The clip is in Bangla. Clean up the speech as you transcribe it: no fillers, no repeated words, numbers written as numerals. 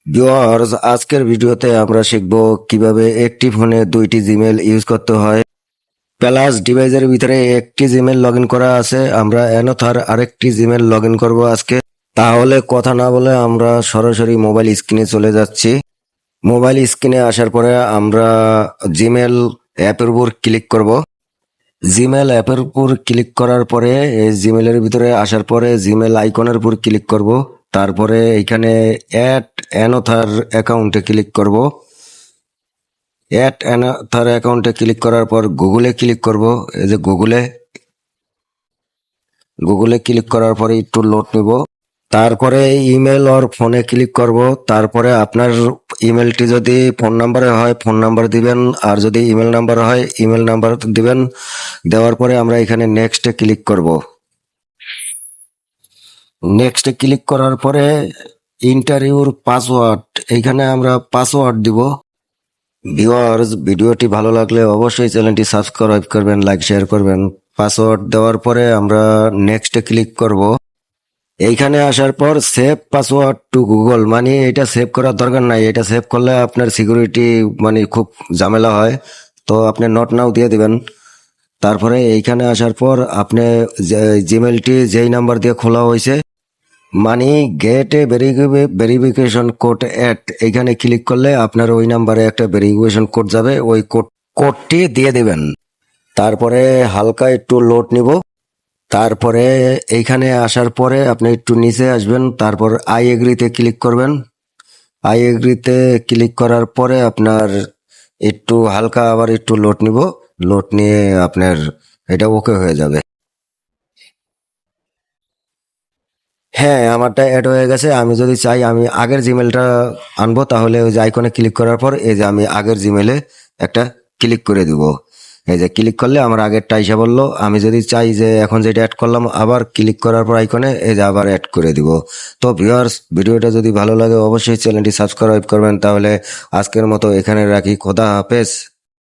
ভিউয়ার্স, আজকের ভিডিওতে আমরা শিখব কিভাবে একটি ফোনে দুইটি জিমেল ইউজ করতে হয়। প্লাস ডিভাইসের ভিতরে একটি জিমেল লগ ইন করা আছে, আমরা অ্যানাথার আরেকটি জিমেল লগ ইন করবো আজকে। তাহলে কথা না বলে আমরা সরাসরি মোবাইল স্ক্রিনে চলে যাচ্ছি। মোবাইল স্ক্রিনে আসার পরে আমরা জিমেল অ্যাপের উপর ক্লিক করব। জিমেল অ্যাপের উপর ক্লিক করার পরে এই জিমেলের ভিতরে আসার পরে জিমেল আইকনের উপর ক্লিক করব। তারপরে এখানে অ্যাড অ্যানাথার অ্যাকাউন্টে ক্লিক করব। অ্যাড অ্যানাথার অ্যাকাউন্টে ক্লিক করার পর গুগলে ক্লিক করব। এই যে গুগলে ক্লিক করার পরে একটু লোড নিব। তারপরে ইমেল ওর ফোনে ক্লিক করব। তারপরে আপনার ইমেলটি যদি ফোন নাম্বারে হয় ফোন নাম্বার দিবেন, আর যদি ইমেল নাম্বার হয় ইমেল নাম্বার দিবেন। দেওয়ার পরে আমরা এখানে নেক্সটে ক্লিক করব। নেক্সটে ক্লিক করার পরে ইন্টারভিউর পাসওয়ার্ড, এইখানে আমরা পাসওয়ার্ড দিব। ভিউয়ার্স, ভিডিওটি ভালো লাগলে অবশ্যই চ্যানেলটি সাবস্ক্রাইব করবেন, লাইক শেয়ার করবেন। পাসওয়ার্ড দেওয়ার পরে আমরা নেক্সটে ক্লিক করব। এইখানে আসার পর সেভ পাসওয়ার্ড টু গুগল, মানে এটা সেভ করার দরকার নাই। এটা সেভ করলে আপনার সিকিউরিটি মানে খুব ঝামেলা হয়, তো আপনি নট নাও দিয়ে দিবেন। তারপরে এইখানে আসার পর আপনি জিমেলটি যেই নাম্বার দিয়ে খোলা হয়েছে, মানে gate A verification code at, এইখানে ক্লিক করলে আপনার ওই নাম্বারে একটা ভেরিফিকেশন কোড যাবে, ওই কোডটি দিয়ে দিবেন। তারপরে হালকা একটু লোড নিব। তারপরে এইখানে আসার পরে আপনি একটু নিচে আসবেন, তারপর আই এগ্রিতে ক্লিক করবেন। আই এগ্রিতে ক্লিক করার পরে আপনার একটু হালকা আবার একটু লোড নিব। লোড নিয়ে আপনার এটা ওকে হয়ে যাবে। হ্যাঁ, আমারটা অ্যাড হয়ে গেছে। আমি যদি চাই আমি আগের জিমেলটা আনবো, তাহলে ওই যে আইকনে ক্লিক করার পর এই যে আমি আগের জিমেলে একটা ক্লিক করে দিব। এই যে ক্লিক করলে আমার আগেরটা এসে বললো। আমি যদি চাই যে এখন যেটা অ্যাড করলাম আবার ক্লিক করার পর আইকনে এই যে আবার অ্যাড করে দিব। তো ভিউয়ার্স, ভিডিওটা যদি ভালো লাগে অবশ্যই চ্যানেলটি সাবস্ক্রাইব করবেন। তাহলে আজকের মতো এখানে রাখি। খোদা হাফেজ।